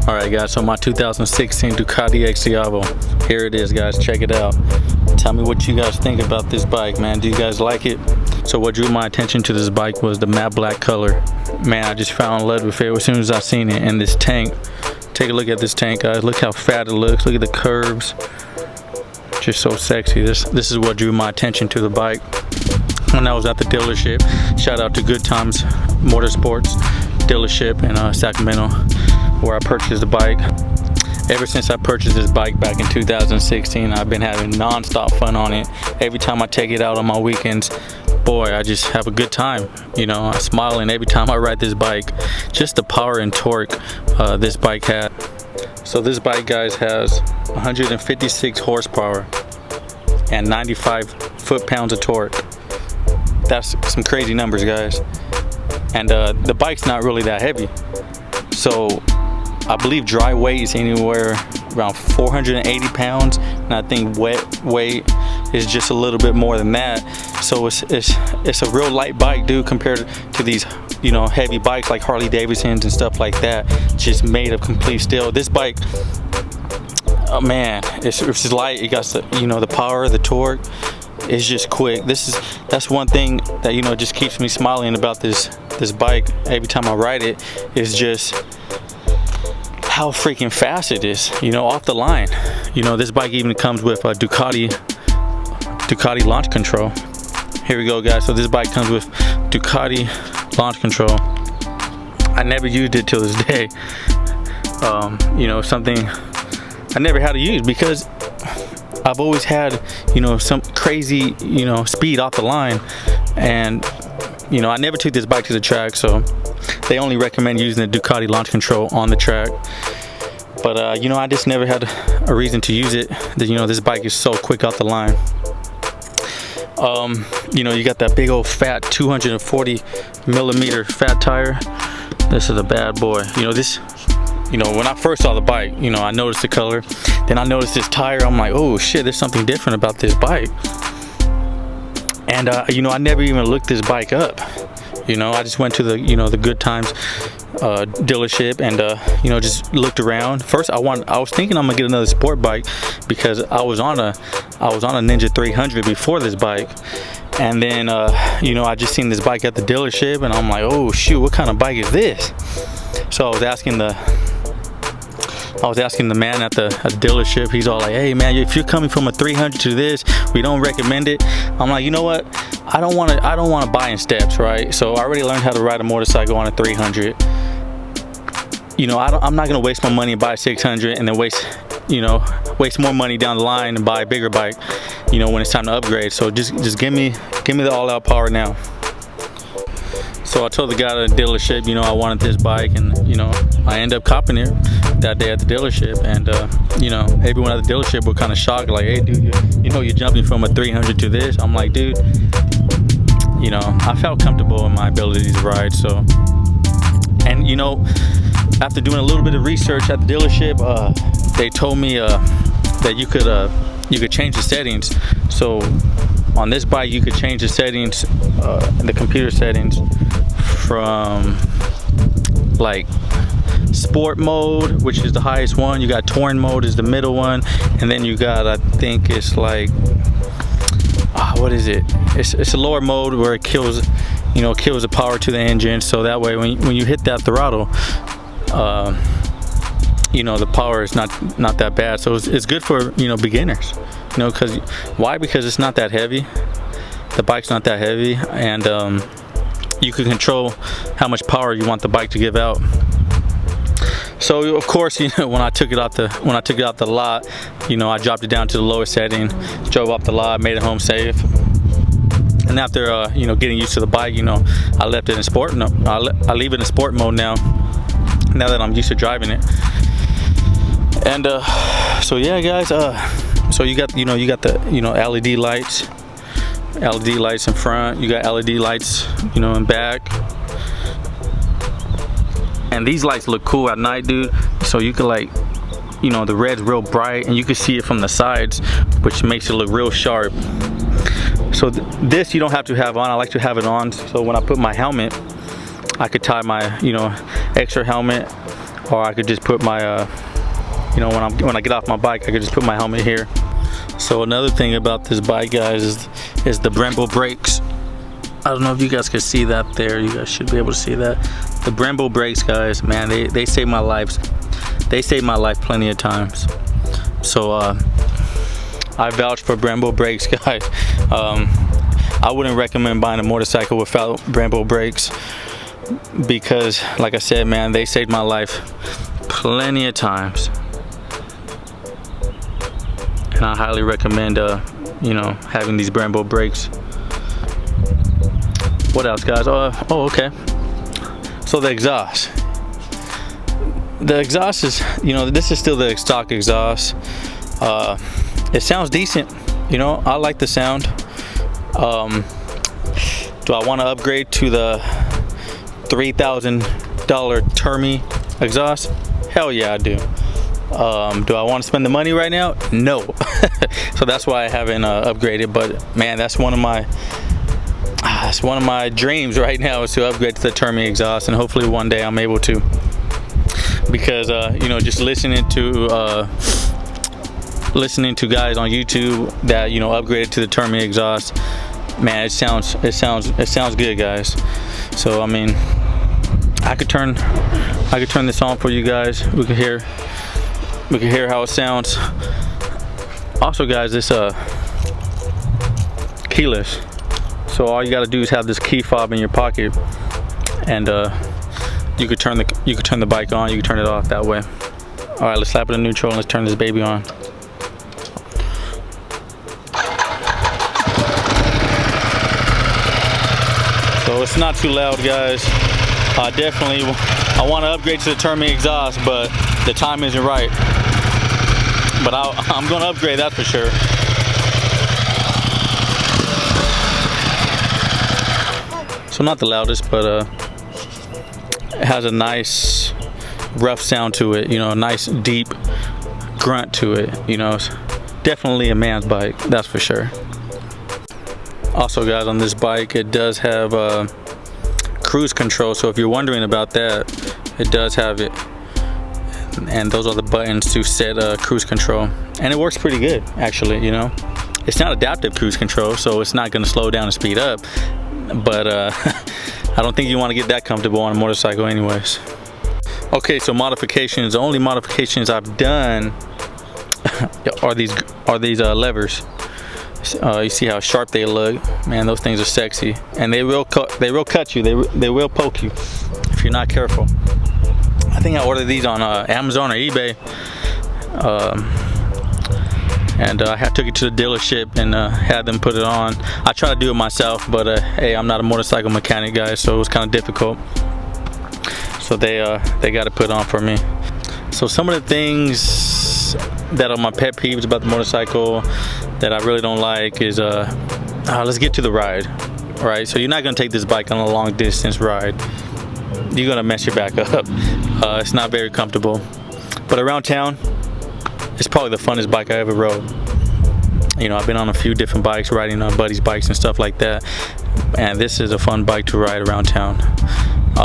Alright guys, so my 2016 Ducati Xtiavo. Here it is guys, check it out. Tell me what you guys think about this bike, man. Do you guys like it? So what drew my attention to this bike was the matte black color. Man, I just fell in love with it as soon as I seen it. And this tank, take a look at this tank guys. Look how fat it looks, look at the curves. Just so sexy. This is what drew my attention to the bike. When I was at the dealership, shout out to Good Times Motorsports dealership in Sacramento, where I purchased the bike. Ever since I purchased this bike back in 2016, I've been having non-stop fun on it. Every time I take it out on my weekends, boy, I just have a good time. You know, I'm smiling every time I ride this bike. Just the power and torque this bike had. So this bike, guys, has 156 horsepower and 95 foot-pounds of torque. That's some crazy numbers, guys. And the bike's not really that heavy. So I believe dry weight is anywhere around 480 pounds, and I think wet weight is just a little bit more than that. So it's a real light bike, dude, compared to these, you know, heavy bikes like Harley Davidsons and stuff like that, just made of complete steel. This bike, oh man, it's just light. It got the, you know, the power, the torque. It's just quick. That's one thing that, you know, just keeps me smiling about this bike every time I ride it, is just how freaking fast it is, you know, off the line. You know, this bike even comes with a Ducati launch control. Here we go guys, so this bike comes with Ducati launch control. I never used it till this day. You know, something I never had to use because I've always had, you know, some crazy, you know, speed off the line. And you know, I never took this bike to the track, so they only recommend using the Ducati launch control on the track. But you know, I just never had a reason to use it. You know, this bike is so quick off the line. You know, you got that big old fat 240 millimeter fat tire. This is a bad boy. You know, this, you know, when I first saw the bike, you know, I noticed the color, then I noticed this tire. I'm like, oh shit, there's something different about this bike. And you know, I never even looked this bike up. You know, I just went to the, you know, the Good Times dealership and you know, just looked around. First I was thinking I'm gonna get another sport bike because I was on a Ninja 300 before this bike. And then you know, I just seen this bike at the dealership and I'm like, oh shoot, what kind of bike is this? So I was asking the man at the dealership. He's all like, hey man, if you're coming from a 300 to this, we don't recommend it. I'm like, you know what, I don't want to buy in steps, right? So I already learned how to ride a motorcycle on a 300. You know, I'm not gonna waste my money and buy a 600 and then waste more money down the line and buy a bigger bike, you know, when it's time to upgrade. So just give me the all-out power now. So I told the guy at the dealership, you know, I wanted this bike, and you know, I ended up copping it that day at the dealership. And you know, everyone at the dealership were kind of shocked, like, hey dude, you know, you're jumping from a 300 to this. I'm like, dude, you know, I felt comfortable in my ability to ride. So, and you know, after doing a little bit of research at the dealership, they told me that you could change the settings. So on this bike, you could change the settings, the computer settings, from like sport mode, which is the highest one. You got touring mode is the middle one, and then you got, I think it's like, what is it? It's a lower mode where it kills, you know, kills the power to the engine. So that way, when you hit that throttle, you know, the power is not that bad. So it's good for, you know, beginners. You know, because it's not that heavy. The bike's not that heavy, and you can control how much power you want the bike to give out. So of course, you know, when I took it out the lot, you know, I dropped it down to the lower setting, drove off the lot, made it home safe. And after you know, getting used to the bike, you know, I left it in sport. No, I leave it in sport mode now that I'm used to driving it. And so yeah guys, so you got the, you know, LED lights in front, you got LED lights, you know, in back. And these lights look cool at night, dude. So you can, like, you know, the red's real bright and you can see it from the sides, which makes it look real sharp. So this you don't have to have on. I like to have it on, so when I put my helmet, I could tie my, you know, extra helmet or I could just put my you know, when I get off my bike, I could just put my helmet here. So another thing about this bike, guys, is the Brembo brakes. I don't know if you guys can see that there. You guys should be able to see that. The Brembo brakes, guys, man, they saved my life. They saved my life plenty of times. So I vouch for Brembo brakes, guys. I wouldn't recommend buying a motorcycle without Brembo brakes because, like I said, man, they saved my life plenty of times. And I highly recommend, you know, having these Brembo brakes. What else, guys? Oh, okay. So the exhaust. The exhaust is, you know, this is still the stock exhaust. It sounds decent. You know, I like the sound. Do I want to upgrade to the $3,000 Termi exhaust? Hell yeah, I do. Do I want to spend the money right now? No. So that's why I haven't upgraded. But man, that's one of my dreams right now, is to upgrade to the Termi exhaust, and hopefully one day I'm able to. Because you know, just listening to guys on YouTube that, you know, upgraded to the Termi exhaust, man, it sounds good, guys. So I mean, I could turn this on for you guys. We can hear how it sounds. Also, guys, this keyless. So all you got to do is have this key fob in your pocket, and you could turn the bike on. You can turn it off that way. All right, let's slap it in neutral and let's turn this baby on. So it's not too loud, guys. I want to upgrade to the Termi exhaust, but the time isn't right. But I'm going to upgrade, that's for sure. So not the loudest, but it has a nice rough sound to it, you know, a nice deep grunt to it, you know. It's definitely a man's bike, that's for sure. Also, guys, on this bike, it does have cruise control. So if you're wondering about that, it does have it. And those are the buttons to set cruise control. And it works pretty good, actually, you know. It's not adaptive cruise control, so it's not going to slow down and speed up. But I don't think you want to get that comfortable on a motorcycle anyways. Okay, so modifications. The only modifications I've done are these levers. You see how sharp they look, man. Those things are sexy, and they will cut you. They will poke you if you're not careful. I think I ordered these on Amazon or eBay, and I took it to the dealership and had them put it on. I try to do it myself, but hey, I'm not a motorcycle mechanic, guys, so it was kind of difficult. So they got to put it on for me. So some of the things that are my pet peeves about the motorcycle that I really don't like is let's get to the ride. All right, so you're not gonna take this bike on a long distance ride. You're gonna mess your back up. It's not very comfortable, but around town, it's probably the funnest bike I ever rode. You know, I've been on a few different bikes, riding on buddies' bikes and stuff like that, and this is a fun bike to ride around town.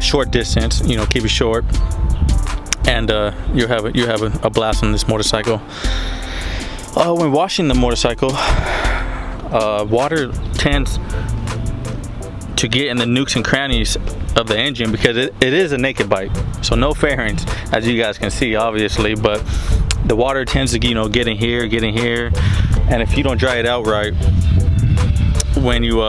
Short distance, you know, keep it short, and you have a blast on this motorcycle. When washing the motorcycle, water tends to get in the nooks and crannies of the engine because it is a naked bike, so no fairings, as you guys can see, obviously, but the water tends to, you know, get in here, and if you don't dry it out right, when you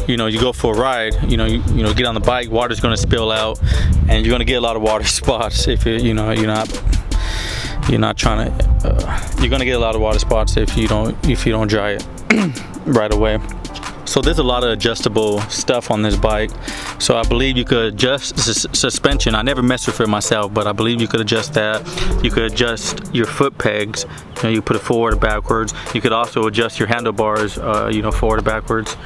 you know, you go for a ride, you know, get on the bike, water's going to spill out, and you're going to get a lot of water spots if you're not trying to. You're going to get a lot of water spots if you don't dry it right away. So there's a lot of adjustable stuff on this bike. So I believe you could adjust suspension. I never messed with it myself, but I believe you could adjust that. You could adjust your foot pegs. You know, you put it forward or backwards. You could also adjust your handlebars, you know, forward or backwards,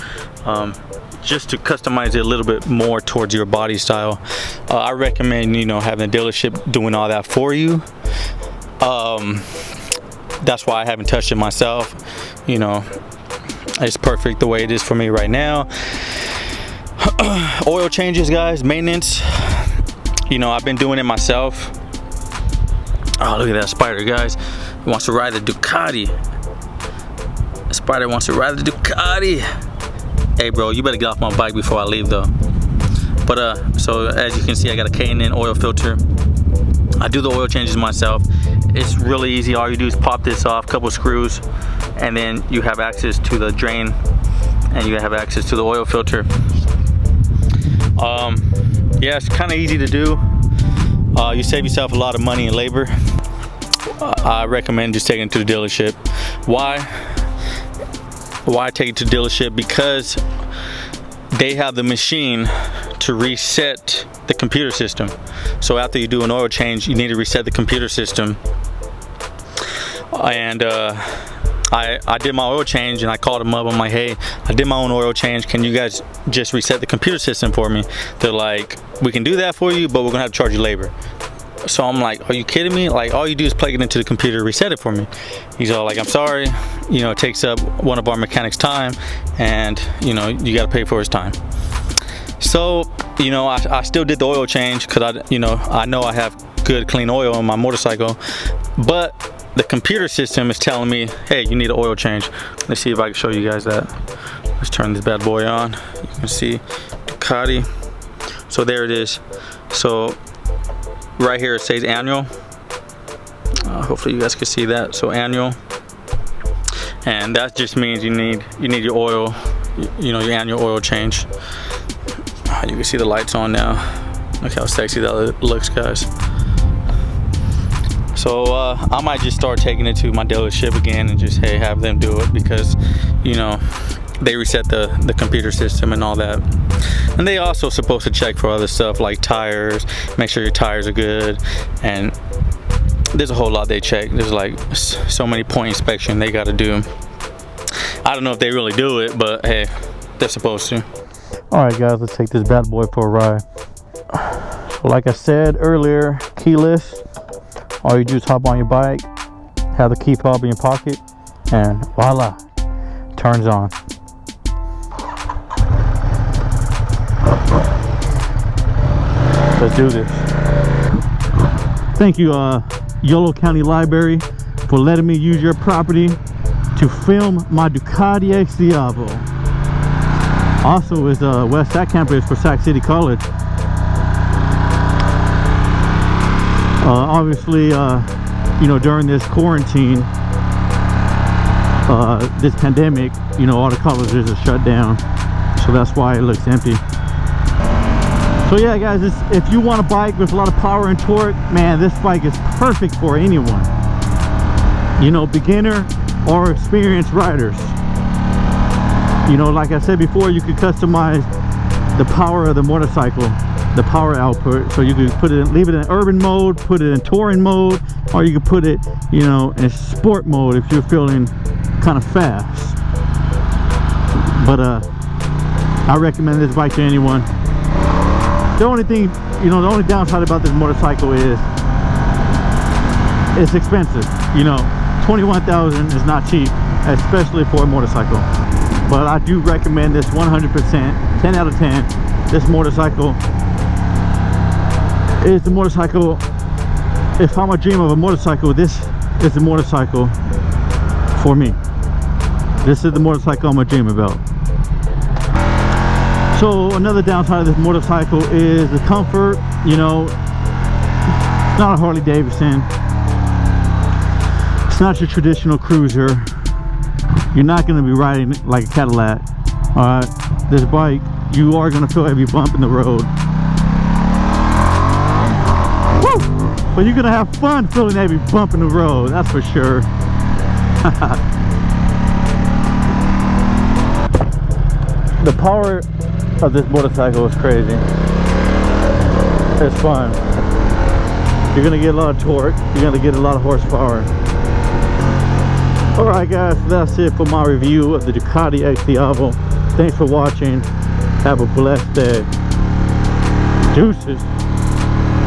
just to customize it a little bit more towards your body style. I recommend, you know, having a dealership doing all that for you. That's why I haven't touched it myself. You know, it's perfect the way it is for me right now. Oil changes, guys, maintenance. you know, I've been doing it myself. Oh, look at that Spider, guys. He wants to ride the Ducati. The Spider wants to ride the Ducati. Hey bro, you better get off my bike before I leave though. But so as you can see, I got a K&N oil filter. I do the oil changes myself. It's really easy. All you do is pop this off, couple screws, and then you have access to the drain and you have access to the oil filter. Yeah, it's kind of easy to do. You save yourself a lot of money and labor. I recommend just taking it to the dealership. Why take it to the dealership? Because they have the machine to reset the computer system. So after you do an oil change, you need to reset the computer system. And I did my oil change and I called them up. I'm like, hey, I did my own oil change. Can you guys just reset the computer system for me? They're like, we can do that for you, but we're gonna have to charge you labor. So I'm like, are you kidding me? Like, all you do is plug it into the computer, reset it for me. He's all like, I'm sorry, you know, it takes up one of our mechanics' time, and you know, you got to pay for his time. So, you know, I still did the oil change because I know I have good clean oil on my motorcycle, but the computer system is telling me, hey, you need an oil change. Let's see if I can show you guys that. Let's turn this bad boy on. You can see Ducati. So there it is. So right here it says annual. Hopefully you guys can see that. So annual, and that just means you need your oil, you know, your annual oil change. You can see the lights on now. Look how sexy that looks, guys. So I might just start taking it to my dealership again and just, hey, have them do it, because you know, they reset the computer system and all that. And they also supposed to check for other stuff like tires, make sure your tires are good, and there's a whole lot they check. There's like so many point inspection they got to do. I don't know if they really do it, but hey, they're supposed to. All right guys, let's take this bad boy for a ride. So like I said earlier, keyless. All you do is hop on your bike, have the key fob in your pocket, and voila, turns on. Let's do this. Thank you, Yolo County Library, for letting me use your property to film my Ducati X Diavolo. Also, is West Sac campus for Sac City College. Obviously, you know, during this quarantine, this pandemic, you know, all the colleges are shut down, so that's why it looks empty. So yeah guys, if you want a bike with a lot of power and torque, man, this bike is perfect for anyone, you know, beginner or experienced riders. You know, like I said before, you could customize the power of the motorcycle, the power output, so you could put it, leave it in urban mode, put it in touring mode, or you could put it, you know, in sport mode if you're feeling kind of fast. But I recommend this bike to anyone. The only thing, you know, the only downside about this motorcycle is it's expensive. You know, $21,000 is not cheap, especially for a motorcycle. But I do recommend this 100%, 10 out of 10. This motorcycle is the motorcycle. If I'm a dream of a motorcycle, this is the motorcycle for me. This is the motorcycle I'm a dream about. So another downside of this motorcycle is the comfort. You know, it's not a Harley Davidson. It's not your traditional cruiser. You're not going to be riding like a Cadillac. All right, this bike, you are going to feel every bump in the road. Woo! But you're going to have fun feeling every bump in the road, that's for sure. The power of this motorcycle is crazy. It's fun. You're gonna get a lot of torque. You're gonna get a lot of horsepower. All right, guys, that's it for my review of the Ducati X Diavolo. Thanks for watching. Have a blessed day. Deuces.